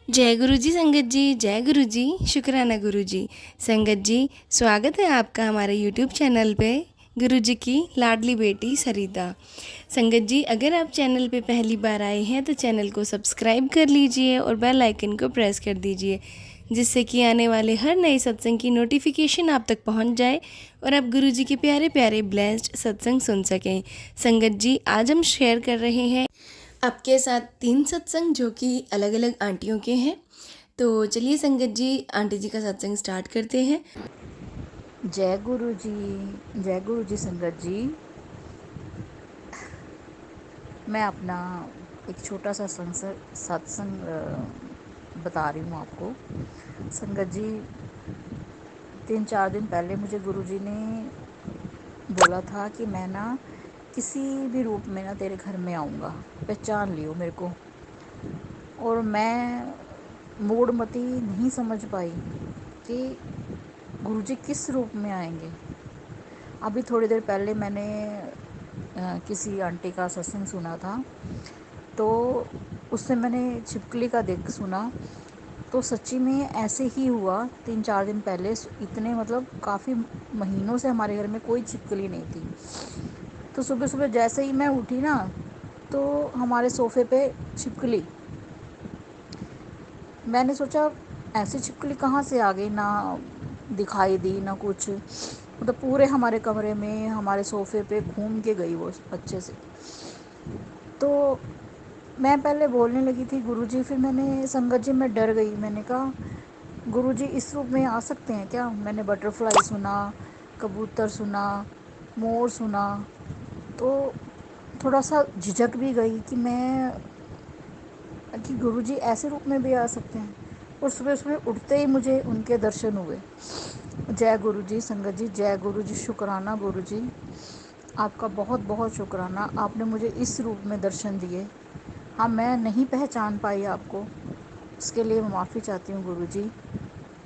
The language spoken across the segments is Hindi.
जय गुरु जी संगत जी, जय गुरु जी, शुक्राना गुरु जी। संगत जी, स्वागत है आपका हमारे यूट्यूब चैनल पे गुरु जी की लाडली बेटी सरिता। संगत जी, अगर आप चैनल पे पहली बार आए हैं तो चैनल को सब्सक्राइब कर लीजिए और बेल आइकन को प्रेस कर दीजिए, जिससे कि आने वाले हर नए सत्संग की नोटिफिकेशन आप तक पहुंच जाए और आप गुरु जी के प्यारे प्यारे ब्लेस्ड सत्संग सुन सकें। संगत जी, आज हम शेयर कर रहे हैं आपके साथ 3 सत्संग जो कि अलग अलग आंटियों के हैं। तो चलिए संगत जी, आंटी जी का सत्संग स्टार्ट करते हैं। जय गुरु जी। जय गुरु जी संगत जी। मैं अपना एक छोटा सा सत्संग बता रही हूँ आपको। संगत जी, 3-4 दिन पहले मुझे गुरु जी ने बोला था कि मैं ना किसी भी रूप में ना तेरे घर में आऊँगा, पहचान लियो मेरे को। और मैं मूढ़मती नहीं समझ पाई कि गुरु जी किस रूप में आएंगे। अभी थोड़ी देर पहले मैंने किसी आंटी का सत्संग सुना था, तो उससे मैंने छिपकली का देख सुना। तो सच्ची में ऐसे ही हुआ। 3-4 दिन पहले इतने मतलब काफ़ी महीनों से हमारे घर में कोई छिपकली नहीं थी। तो सुबह सुबह जैसे ही मैं उठी ना, तो हमारे सोफ़े पे छिपकली। मैंने सोचा ऐसी छिपकली कहाँ से आ गई, ना दिखाई दी ना कुछ। मतलब पूरे हमारे कमरे में हमारे सोफ़े पे घूम के गई वो अच्छे से। तो मैं पहले बोलने लगी थी गुरुजी, फिर मैंने संगत जी मैं डर गई। मैंने कहा गुरुजी इस रूप में आ सकते हैं क्या? मैंने बटरफ्लाई सुना, कबूतर सुना, मोर सुना, तो थोड़ा सा झिझक भी गई कि गुरुजी ऐसे रूप में भी आ सकते हैं। और सुबह सुबह उठते ही मुझे उनके दर्शन हुए। जय गुरु जी संगत जी, जय गुरु जी, शुक्राना गुरु जी, आपका बहुत बहुत शुक्राना। आपने मुझे इस रूप में दर्शन दिए। हाँ, मैं नहीं पहचान पाई आपको, उसके लिए मैं माफ़ी चाहती हूँ गुरु जी।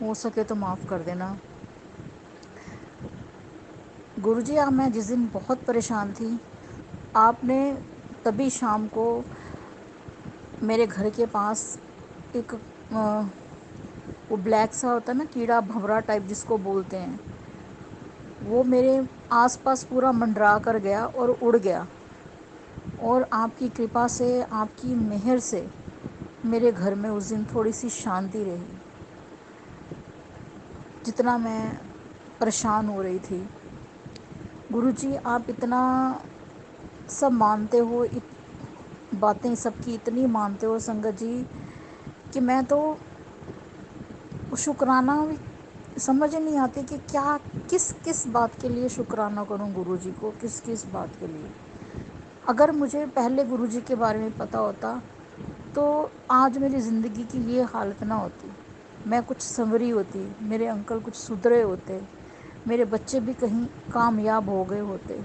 हो सके तो माफ़ कर देना गुरु जी। आप मैं जिस दिन बहुत परेशान थी, आपने तभी शाम को मेरे घर के पास एक वो ब्लैक सा होता है ना, कीड़ा भंवरा टाइप जिसको बोलते हैं, वो मेरे आसपास पूरा मंडरा कर गया और उड़ गया। और आपकी कृपा से, आपकी मेहर से मेरे घर में उस दिन थोड़ी सी शांति रही, जितना मैं परेशान हो रही थी। गुरुजी, आप इतना सब मानते हो, बातें सबकी इतनी मानते हो संगत जी, कि मैं तो शुक्राना समझ नहीं आती कि क्या, किस किस बात के लिए शुक्राना करूं गुरुजी को, किस किस बात के लिए। अगर मुझे पहले गुरुजी के बारे में पता होता तो आज मेरी ज़िंदगी की ये हालत ना होती। मैं कुछ संवरी होती, मेरे अंकल कुछ सुधरे होते, मेरे बच्चे भी कहीं कामयाब हो गए होते,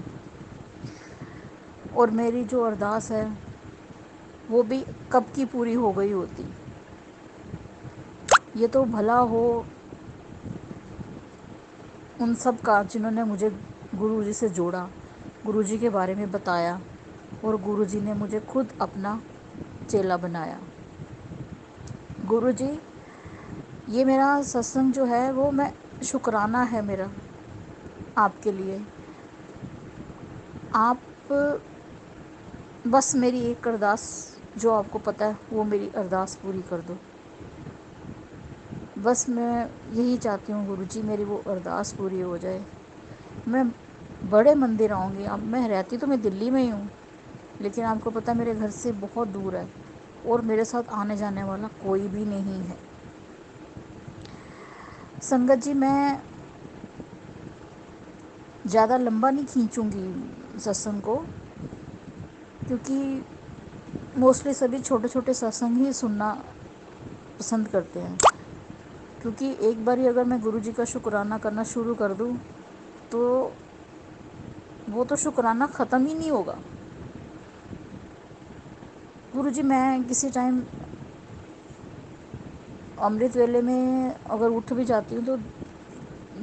और मेरी जो अरदास है वो भी कब की पूरी हो गई होती। ये तो भला हो उन सब का जिन्होंने मुझे गुरुजी से जोड़ा, गुरुजी के बारे में बताया, और गुरुजी ने मुझे खुद अपना चेला बनाया। गुरुजी, ये मेरा सत्संग जो है वो मैं शुक्राना है मेरा आपके लिए। आप बस मेरी एक अरदास जो आपको पता है वो मेरी अरदास पूरी कर दो। बस मैं यही चाहती हूँ गुरुजी, मेरी वो अरदास पूरी हो जाए। मैं बड़े मंदिर आऊँगी। अब मैं रहती तो मैं दिल्ली में ही हूँ, लेकिन आपको पता है मेरे घर से बहुत दूर है और मेरे साथ आने जाने वाला कोई भी नहीं है। संगत जी, मैं ज़्यादा लंबा नहीं खींचूँगी सत्संग को, क्योंकि मोस्टली सभी छोटे छोटे सत्संग ही सुनना पसंद करते हैं। क्योंकि एक बार ही अगर मैं गुरुजी का शुक्राना करना शुरू कर दूँ तो वो तो शुक्राना ख़त्म ही नहीं होगा। गुरुजी, मैं किसी टाइम अमृत वेले में अगर उठ भी जाती हूँ तो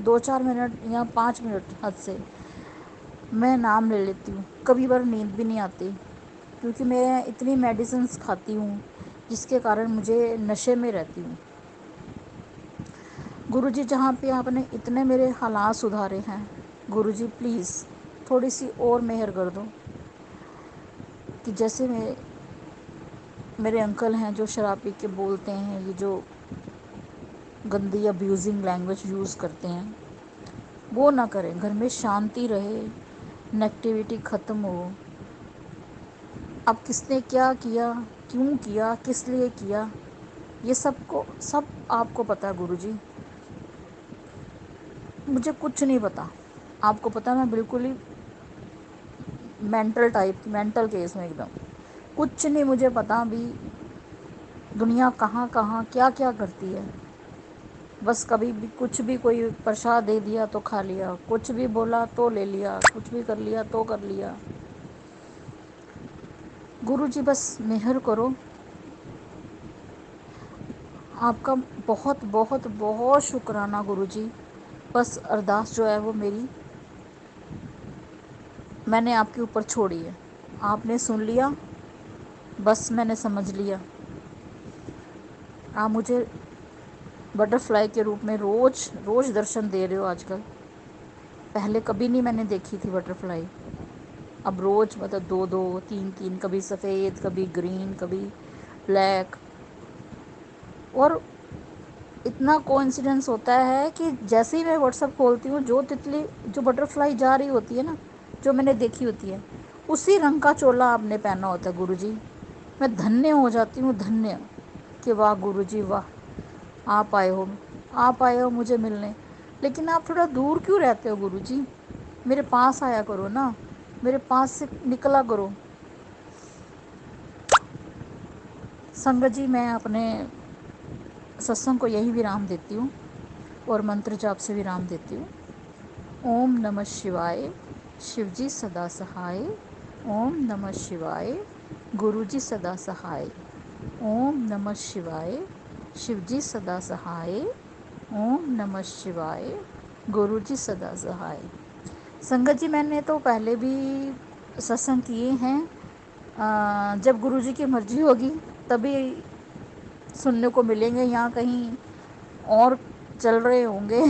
2-4 मिनट या 5 मिनट हद से मैं नाम ले लेती हूँ। कभी बार नींद भी नहीं आती, क्योंकि मैं इतनी मेडिसिन्स खाती हूँ, जिसके कारण मुझे नशे में रहती हूँ। गुरुजी, जहाँ पे आपने इतने मेरे हालात सुधारे हैं, गुरुजी प्लीज़ थोड़ी सी और मेहर कर दो कि जैसे मेरे अंकल हैं जो शराब पी के बोलते हैं, ये जो गंदी अब्यूजिंग लैंग्वेज यूज़ करते हैं, वो ना करें। घर में शांति रहे, नेगेटिविटी ख़त्म हो। अब किसने क्या किया, क्यों किया, किस लिए किया, ये सब आपको पता है गुरुजी। मुझे कुछ नहीं पता। आपको पता, मैं बिल्कुल ही मेंटल केस में एकदम कुछ नहीं मुझे पता। अभी दुनिया कहाँ कहाँ क्या क्या करती है। बस कभी भी कुछ भी कोई प्रसाद दे दिया तो खा लिया, कुछ भी बोला तो ले लिया, कुछ भी कर लिया तो कर लिया। गुरुजी बस मेहर करो। आपका बहुत बहुत बहुत शुक्राना गुरुजी। बस अरदास जो है वो मैंने आपके ऊपर छोड़ी है। आपने सुन लिया, बस मैंने समझ लिया। आप मुझे बटरफ्लाई के रूप में रोज़ रोज़ दर्शन दे रहे हो आजकल। पहले कभी नहीं मैंने देखी थी बटरफ्लाई, अब रोज़ मतलब दो दो तीन तीन, कभी सफ़ेद, कभी ग्रीन, कभी ब्लैक। और इतना कोइंसिडेंस होता है कि जैसे ही मैं व्हाट्सअप खोलती हूँ, जो तितली जो बटरफ्लाई जा रही होती है ना, जो मैंने देखी होती है, उसी रंग का चोला आपने पहना होता है गुरुजी। मैं धन्य हो जाती हूँ, धन्य कि वाह गुरुजी वाह, आप आए हो मुझे मिलने। लेकिन आप थोड़ा दूर क्यों रहते हो गुरुजी? मेरे पास आया करो ना, मेरे पास से निकला करो। संगत जी, मैं अपने सत्संग को यही विराम देती हूँ और मंत्र जाप से विराम देती हूँ। ओम नमः शिवाय, शिवजी सदा सहाय। ओम नमः शिवाय, गुरुजी सदा सहाय। ओम नमः शिवाय, शिवजी सदा सहाय। ओम नमः शिवाय, गुरुजी सदा सहाय। संगत जी, मैंने तो पहले भी सत्संग किए हैं। जब गुरुजी की मर्जी होगी तभी सुनने को मिलेंगे, यहाँ कहीं और चल रहे होंगे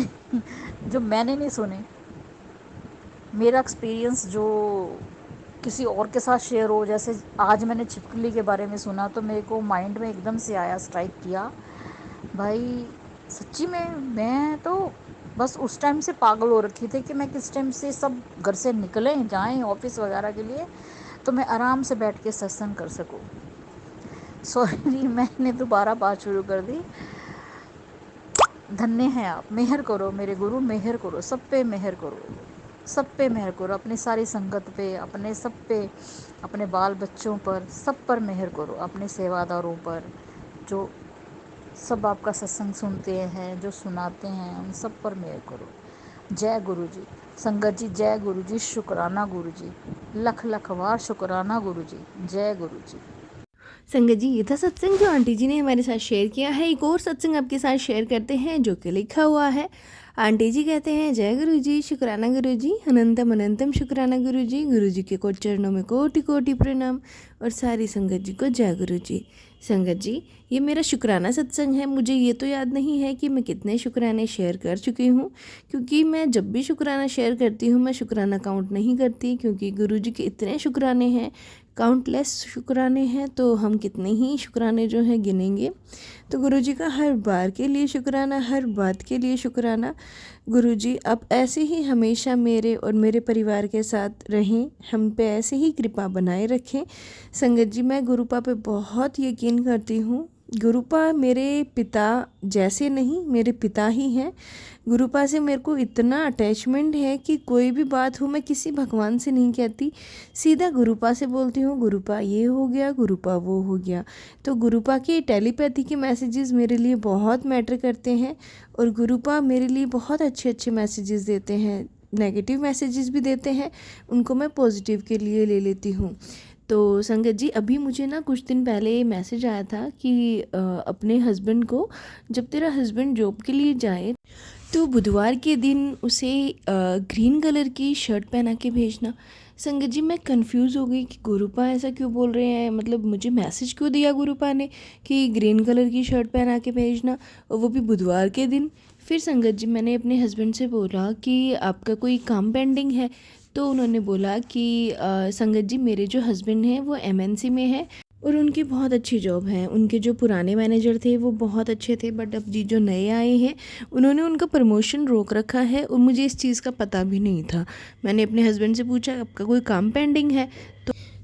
जो मैंने नहीं सुने। मेरा एक्सपीरियंस जो किसी और के साथ शेयर हो, जैसे आज मैंने छिपकली के बारे में सुना तो मेरे को माइंड में एकदम से आया, स्ट्राइक किया। भाई सच्ची में मैं तो बस उस टाइम से पागल हो रखी थी कि मैं किस टाइम से सब घर से निकलें जाएं ऑफिस वगैरह के लिए, तो मैं आराम से बैठ के सत्संग कर सकूं। सॉरी, मैंने दोबारा बात शुरू कर दी। धन्य हैं आप, मेहर करो मेरे गुरु, मेहर करो, सब पे मेहर करो, सब पे मेहर करो, अपनी सारी संगत पे, अपने सब पे, अपने बाल बच्चों पर, सब पर मेहर करो, अपने सेवादारों पर, जो सब आपका सत्संग सुनते हैं, जो सुनाते हैं, उन सब पर मेहर करो। जय गुरु जी। संगत जी जय गुरु जी, शुक्राना गुरु जी, लख लख वार शुक्राना गुरु जी। जय गुरु जी। संगत जी, ये था सत्संग जो आंटी जी ने हमारे साथ शेयर किया है। एक और सत्संग आपके साथ शेयर करते हैं जो कि लिखा हुआ है। आंटी जी कहते हैं, जय गुरु जी, शुक्राना गुरु जी, अनंतम अनंतम शुक्राना गुरु जी के कोट चरणों में कोटि कोटि प्रणाम और सारी संगत जी को जय गुरु जी। संगत जी, ये मेरा शुक्राना सत्संग है। मुझे ये तो याद नहीं है कि मैं कितने शुक्राने शेयर कर चुकी हूँ, क्योंकि मैं जब भी शुक्राना शेयर करती हूँ मैं शुक्राना काउंट नहीं करती, क्योंकि गुरु जी के इतने शुक्राने हैं, काउंटलेस शुक्राने हैं, तो हम कितने ही शुक्राने जो हैं गिनेंगे। तो गुरुजी का हर बार के लिए शुक्राना, हर बात के लिए शुक्राना। गुरुजी आप ऐसे ही हमेशा मेरे और मेरे परिवार के साथ रहें, हम पे ऐसे ही कृपा बनाए रखें। संगत जी, मैं गुरुपा पे बहुत यकीन करती हूँ। गुरुपा मेरे पिता जैसे नहीं, मेरे पिता ही हैं। गुरुपा से मेरे को इतना अटैचमेंट है कि कोई भी बात हो मैं किसी भगवान से नहीं कहती, सीधा गुरुपा से बोलती हूँ, गुरुपा ये हो गया, गुरुपा वो हो गया। तो गुरुपा के टेलीपैथी के मैसेजेस मेरे लिए बहुत मैटर करते हैं और गुरुपा मेरे लिए बहुत अच्छे अच्छे मैसेजेस देते हैं, नेगेटिव मैसेजेस भी देते हैं, उनको मैं पॉजिटिव के लिए ले लेती हूँ। तो संगत जी, अभी मुझे ना कुछ दिन पहले मैसेज आया था कि अपने हस्बैंड को, जब तेरा हस्बैंड जॉब के लिए जाए तो बुधवार के दिन उसे ग्रीन कलर की शर्ट पहना के भेजना। संगत जी मैं कंफ्यूज हो गई कि गुरुपा ऐसा क्यों बोल रहे हैं, मतलब मुझे मैसेज क्यों दिया गुरुपा ने कि ग्रीन कलर की शर्ट पहना के भेजना, और वो भी बुधवार के दिन। फिर संगत जी मैंने अपने हस्बैंड से बोला कि आपका कोई काम पेंडिंग है, तो उन्होंने बोला कि संगत जी मेरे जो हस्बैंड हैं वो एमएनसी में है और उनकी बहुत अच्छी जॉब है। उनके जो पुराने मैनेजर थे वो बहुत अच्छे थे, बट अब जी जो नए आए हैं उन्होंने उनका प्रमोशन रोक रखा है और मुझे इस चीज़ का पता भी नहीं था। मैंने अपने हस्बैंड से पूछा आपका कोई काम पेंडिंग है,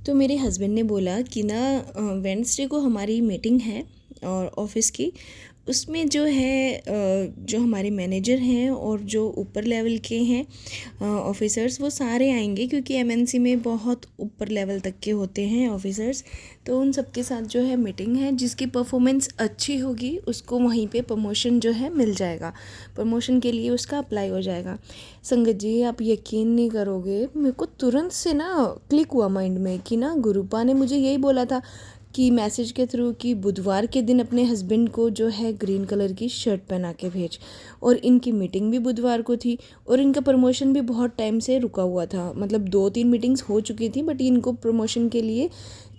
तो मेरे हस्बैंड ने बोला कि ना वेडनेसडे को हमारी मीटिंग है और ऑफिस की, उसमें जो है जो हमारे मैनेजर हैं और जो ऊपर लेवल के हैं ऑफिसर्स वो सारे आएंगे, क्योंकि एमएनसी में बहुत ऊपर लेवल तक के होते हैं ऑफिसर्स। तो उन सबके साथ जो है मीटिंग है, जिसकी परफॉर्मेंस अच्छी होगी उसको वहीं पे प्रमोशन जो है मिल जाएगा, प्रमोशन के लिए उसका अप्लाई हो जाएगा। संगत जी आप यकीन नहीं करोगे, मेरे को तुरंत से ना क्लिक हुआ माइंड में कि ना गुरुपा ने मुझे यही बोला था कि मैसेज के थ्रू कि बुधवार के दिन अपने हस्बैंड को जो है ग्रीन कलर की शर्ट पहना के भेज, और इनकी मीटिंग भी बुधवार को थी और इनका प्रमोशन भी बहुत टाइम से रुका हुआ था, मतलब 2-3 मीटिंग्स हो चुकी थी, बट इनको प्रमोशन के लिए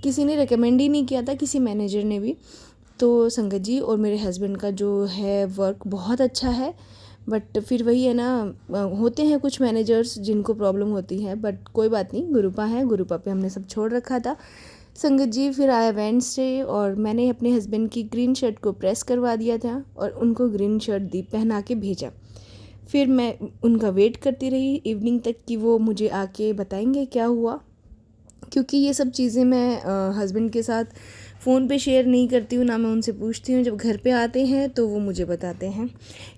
किसी ने रिकमेंड ही नहीं किया था, किसी मैनेजर ने भी। तो संगत जी और मेरे हस्बैंड का जो है वर्क बहुत अच्छा है, बट फिर वही है ना, होते हैं कुछ मैनेजर्स जिनको प्रॉब्लम होती है, बट कोई बात नहीं, गुरुपा है, गुरुपा पे हमने सब छोड़ रखा था। संगत जी फिर आया वेडनेसडे और मैंने अपने हस्बैंड की ग्रीन शर्ट को प्रेस करवा दिया था और उनको ग्रीन शर्ट दी, पहना के भेजा। फिर मैं उनका वेट करती रही इवनिंग तक कि वो मुझे आके बताएंगे क्या हुआ, क्योंकि ये सब चीज़ें मैं हस्बैंड के साथ फ़ोन पे शेयर नहीं करती हूँ, ना मैं उनसे पूछती हूँ। जब घर पे आते हैं तो वो मुझे बताते हैं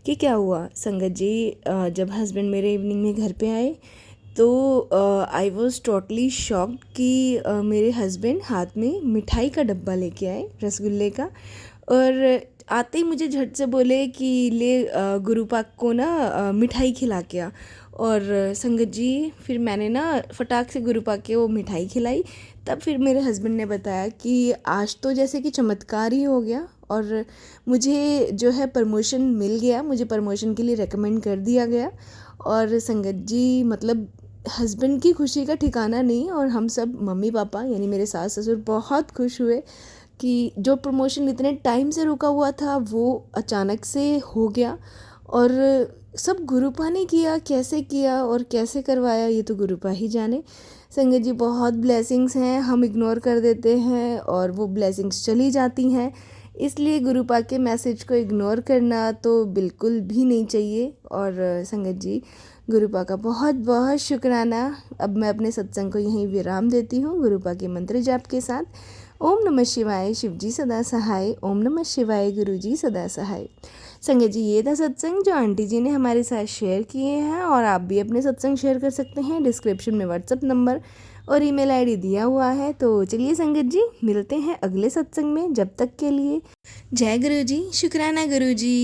कि क्या हुआ। संगत जी जब हस्बैंड मेरे इवनिंग में घर पे आए तो आई वॉज़ टोटली शॉक्ड कि मेरे हस्बैंड हाथ में मिठाई का डब्बा लेके आए, रसगुल्ले का, और आते ही मुझे झट से बोले कि ले गुरुपा को ना मिठाई खिला के आ। और संगत जी फिर मैंने ना फटाक से गुरुपा के वो मिठाई खिलाई। तब फिर मेरे हस्बैंड ने बताया कि आज तो जैसे कि चमत्कार ही हो गया और मुझे जो है प्रमोशन मिल गया, मुझे प्रमोशन के लिए रेकमेंड कर दिया गया। और संगत जी मतलब हस्बैंड की खुशी का ठिकाना नहीं, और हम सब मम्मी पापा यानी मेरे सास ससुर बहुत खुश हुए कि जो प्रमोशन इतने टाइम से रुका हुआ था वो अचानक से हो गया। और सब गुरुपा ने किया, कैसे किया और कैसे करवाया ये तो गुरुपा ही जाने। संगत जी बहुत ब्लेसिंग्स हैं, हम इग्नोर कर देते हैं और वो ब्लेसिंग्स चली जाती हैं, इसलिए गुरुपा के मैसेज को इग्नोर करना तो बिल्कुल भी नहीं चाहिए। और संगत जी गुरुपा का बहुत बहुत शुक्राना। अब मैं अपने सत्संग को यहीं विराम देती हूँ गुरुपा के मंत्र जाप के साथ। ओम नमः शिवाय, शिव जी सदा सहाय। ओम नमः शिवाय, गुरु जी सदा सहाय। संगत जी ये था सत्संग जो आंटी जी ने हमारे साथ शेयर किए हैं, और आप भी अपने सत्संग शेयर कर सकते हैं। डिस्क्रिप्शन में व्हाट्सअप नंबर और ईमेल आईडी दिया हुआ है। तो चलिए संगत जी मिलते हैं अगले सत्संग में, जब तक के लिए जय गुरु जी, शुक्राना गुरु जी।